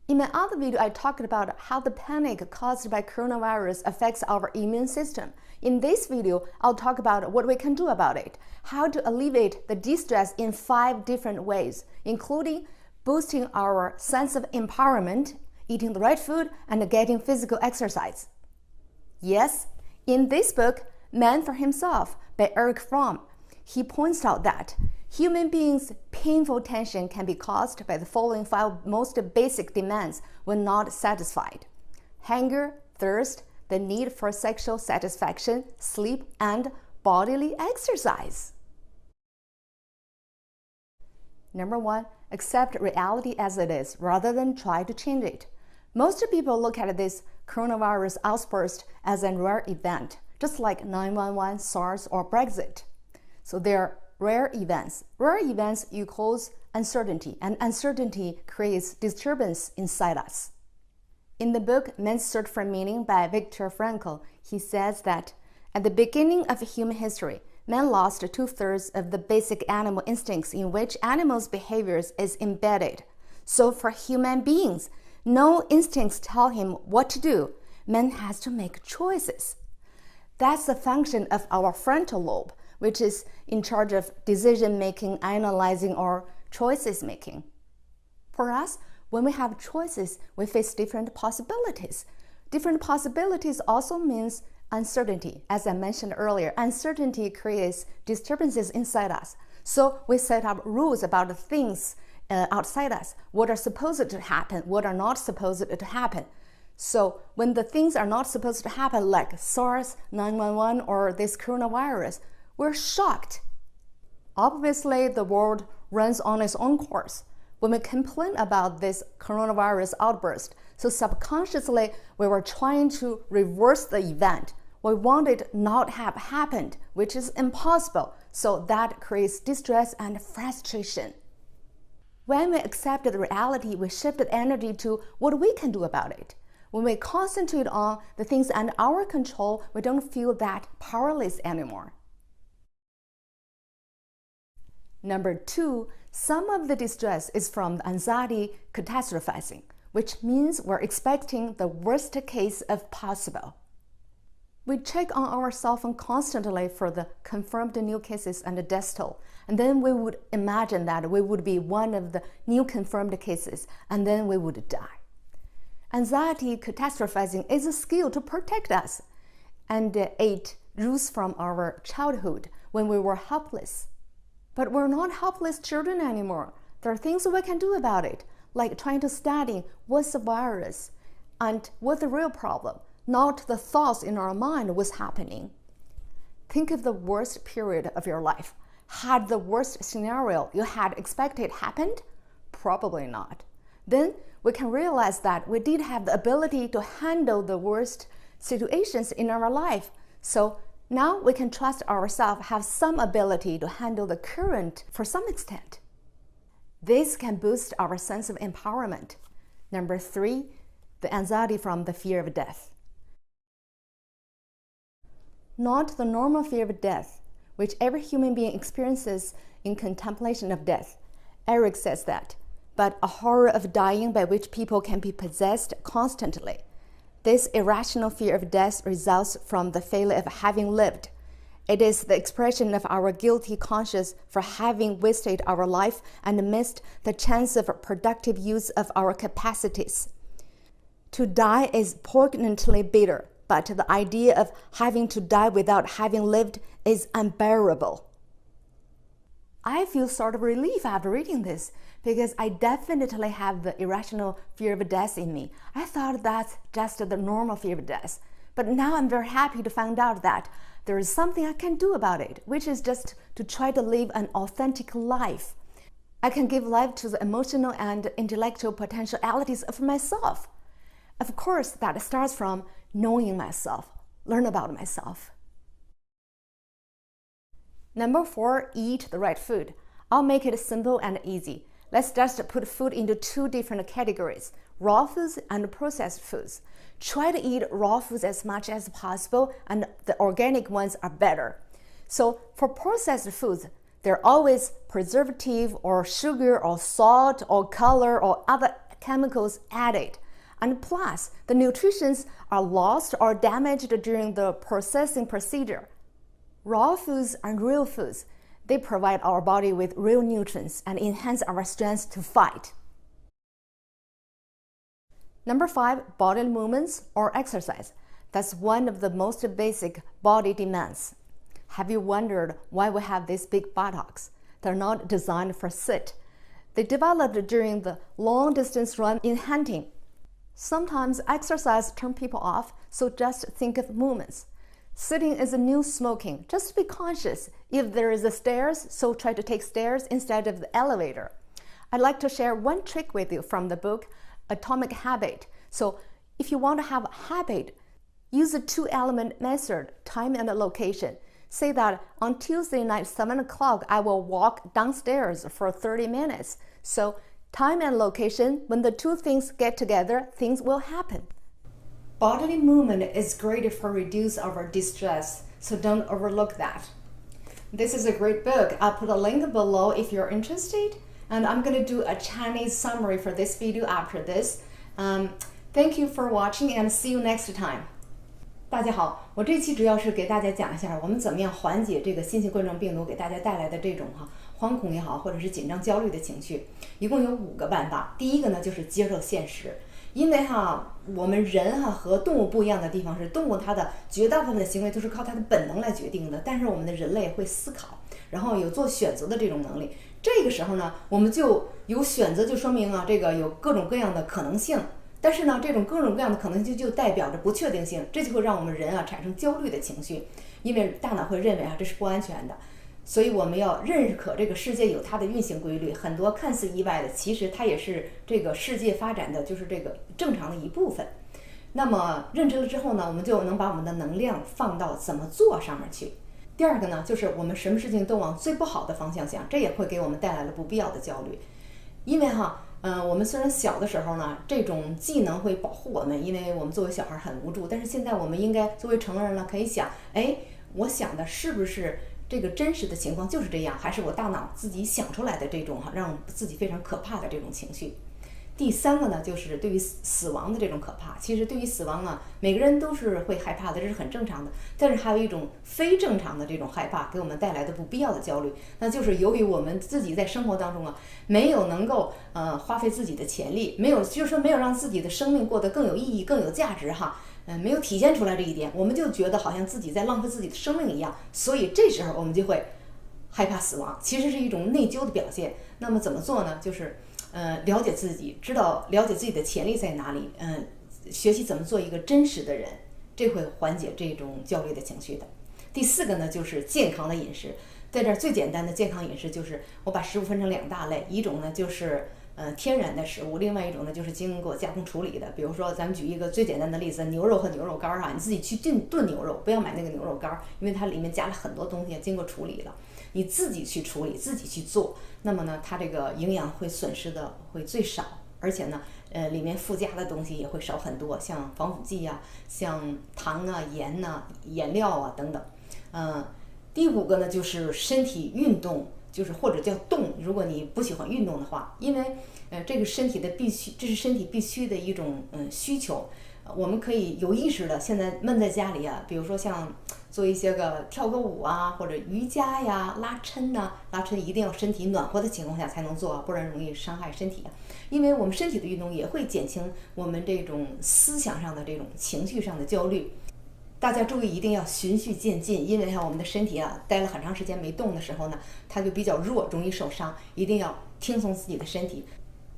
In my other video, I talked about how the panic caused by coronavirus affects our immune system. In this video, I'll talk about what we can do about it, how to alleviate the distress in 5 different ways, including boosting our sense of empowerment, eating the right food, and getting physical exercise. Yes, in this book, Man for Himself by Eric Fromm, he points out that human beings' painful tension can be caused by the following 5 most basic demands when not satisfied: hunger, thirst, the need for sexual satisfaction, sleep, and bodily exercise. Number 1, accept reality as it is rather than try to change it. Most people look at this coronavirus outburst as a rare event, just like 9/11, SARS, or Brexit. So they're rare events. Rare events equals uncertainty, and uncertainty creates disturbance inside us. In the book Man's Search for Meaning by Viktor Frankl, he says that at the beginning of human history, man lost 2/3 of the basic animal instincts in which animals' behaviors is embedded. So for human beings, no instincts tell him what to do. Man has to make choices. That's the function of our frontal lobe, which is in charge of decision-making, analyzing, or choices making. For us, when we have choices, we face different possibilities. Different possibilities also means uncertainty. As I mentioned earlier, uncertainty creates disturbances inside us. So we set up rules about the things outside us, what are supposed to happen, what are not supposed to happen. So when the things are not supposed to happen, like SARS, 9/11, or this coronavirus, we're shocked. Obviously, the world runs on its own course. When we complain about this coronavirus outburst, so subconsciously we were trying to reverse the event. We want it not have happened, which is impossible. So that creates distress and frustration. When we accepted reality, we shifted energy to what we can do about it. When we concentrate on the things under our control, we don't feel that powerless anymore. Number 2, some of the distress is from anxiety catastrophizing, which means we're expecting the worst case of possible. We check on our cell phone constantly for the confirmed new cases and the death toll, and then we would imagine that we would be one of the new confirmed cases, and then we would die. Anxiety catastrophizing is a skill to protect us, and it roots from our childhood when we were helpless. But we're not helpless children anymore. There are things we can do about it, like trying to study what's the virus and what's the real problem, not the thoughts in our mind what's happening. Think of the worst period of your life. Had the worst scenario you had expected happened? Probably not. Then we can realize that we did have the ability to handle the worst situations in our life. So now we can trust ourselves, have some ability to handle the current for some extent. This can boost our sense of empowerment. Number 3, the anxiety from the fear of death. Not the normal fear of death, which every human being experiences in contemplation of death. Eric says that, but a horror of dying by which people can be possessed constantly. This irrational fear of death results from the failure of having lived. It is the expression of our guilty conscience for having wasted our life and missed the chance of productive use of our capacities. To die is poignantly bitter, but the idea of having to die without having lived is unbearable. I feel sort of relief after reading this, because I definitely have the irrational fear of death in me. I thought that's just the normal fear of death. But now I'm very happy to find out that there is something I can do about it, which is just to try to live an authentic life. I can give life to the emotional and intellectual potentialities of myself. Of course, that starts from knowing myself, learn about myself. Number 4, eat the right food. I'll make it simple and easy. Let's just put food into 2 different categories, raw foods and processed foods. Try to eat raw foods as much as possible, and the organic ones are better. So for processed foods, there are always preservative or sugar or salt or color or other chemicals added. And plus, the nutrients are lost or damaged during the processing procedure. Raw foods are real foods. They provide our body with real nutrients and enhance our strength to fight. Number 5, bodily movements or exercise. That's one of the most basic body demands. Have you wondered why we have these big buttocks? They're not designed for sit. They developed during the long-distance run in hunting. Sometimes exercise turns people off, so just think of movements. Sitting is a new smoking. Just be conscious if there is a stairs, so try to take stairs instead of the elevator. I'd like to share one trick with you from the book Atomic Habit. So if you want to have a habit, use a 2-element method, time and location. Say that on Tuesday night, 7 o'clock, I will walk downstairs for 30 minutes. So time and location, when the two things get together, things will happen. Bodily movement is great for reduce our distress, so don't overlook that. This is a great book. I'll put a link below if you're interested. And I'm going to do a Chinese summary for this video after this. Thank you for watching and see you next time. 大家好，我这期主要是给大家讲一下我们怎么样缓解这个新型冠状病毒给大家带来的这种惶恐也好，或者是紧张焦虑的情绪。一共有5个办法。第一个呢，就是接受现实。因为我们人和动物不一样的地方是，动物它的绝大部分的行为都是靠它的本能来决定的，但是我们的人类会思考，然后有做选择的这种能力。这个时候呢，我们就有选择，就说明这个有各种各样的可能性。但是呢，这种各种各样的可能性就代表着不确定性，这就会让我们人产生焦虑的情绪，因为大脑会认为这是不安全的。所以我们要认可这个世界有它的运行规律，很多看似意外的，其实它也是这个世界发展的就是这个正常的一部分。那么认知了之后呢，我们就能把我们的能量放到怎么做上面去。第二个呢，就是我们什么事情都往最不好的方向想，这也会给我们带来了不必要的焦虑。因为我们虽然小的时候呢，这种技能会保护我们，因为我们作为小孩很无助，但是现在我们应该作为成人了，可以想，我想的是不是这个真实的情况就是这样，还是我大脑自己想出来的这种让自己非常可怕的这种情绪。第三个呢，就是对于死亡的这种可怕。其实对于死亡每个人都是会害怕的，这是很正常的。但是还有一种非正常的这种害怕，给我们带来的不必要的焦虑，那就是由于我们自己在生活当中没有能够花费自己的潜力，没有让自己的生命过得更有意义、更有价值没有体现出来这一点，我们就觉得好像自己在浪费自己的生命一样，所以这时候我们就会害怕死亡，其实是一种内疚的表现。那么怎么做呢？就是了解自己，了解自己的潜力在哪里，学习怎么做一个真实的人，这会缓解这种焦虑的情绪的。第4个呢，就是健康的饮食。在这儿最简单的健康饮食就是我把食物分成2大类，一种呢就是天然的食物，另外一种呢就是经过加工处理的。比如说咱们举一个最简单的例子，牛肉和牛肉干你自己去炖牛肉，不要买那个牛肉干，因为它里面加了很多东西，经过处理了。你自己去处理，自己去做，那么呢，它这个营养会损失的会最少，而且呢，里面附加的东西也会少很多，像防腐剂像糖盐颜料等等。第5个呢，就是身体运动，就是或者叫动。如果你不喜欢运动的话，因为这个身体的必须，这是身体必须的一种需求。我们可以有意识的现在闷在家里比如说像做一些跳个舞或者瑜伽拉伸拉伸一定要身体暖和的情况下才能做，不然容易伤害身体因为我们身体的运动也会减轻我们这种思想上的这种情绪上的焦虑。大家注意一定要循序渐进，因为我们的身体待了很长时间没动的时候呢，它就比较弱，容易受伤，一定要轻松自己的身体。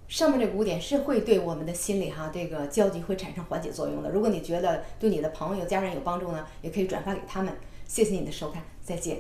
上面这个5点是会对我们的心理这个焦急会产生缓解作用的。如果你觉得对你的朋友、家人有帮助呢，也可以转发给他们。谢谢你的收看，再见。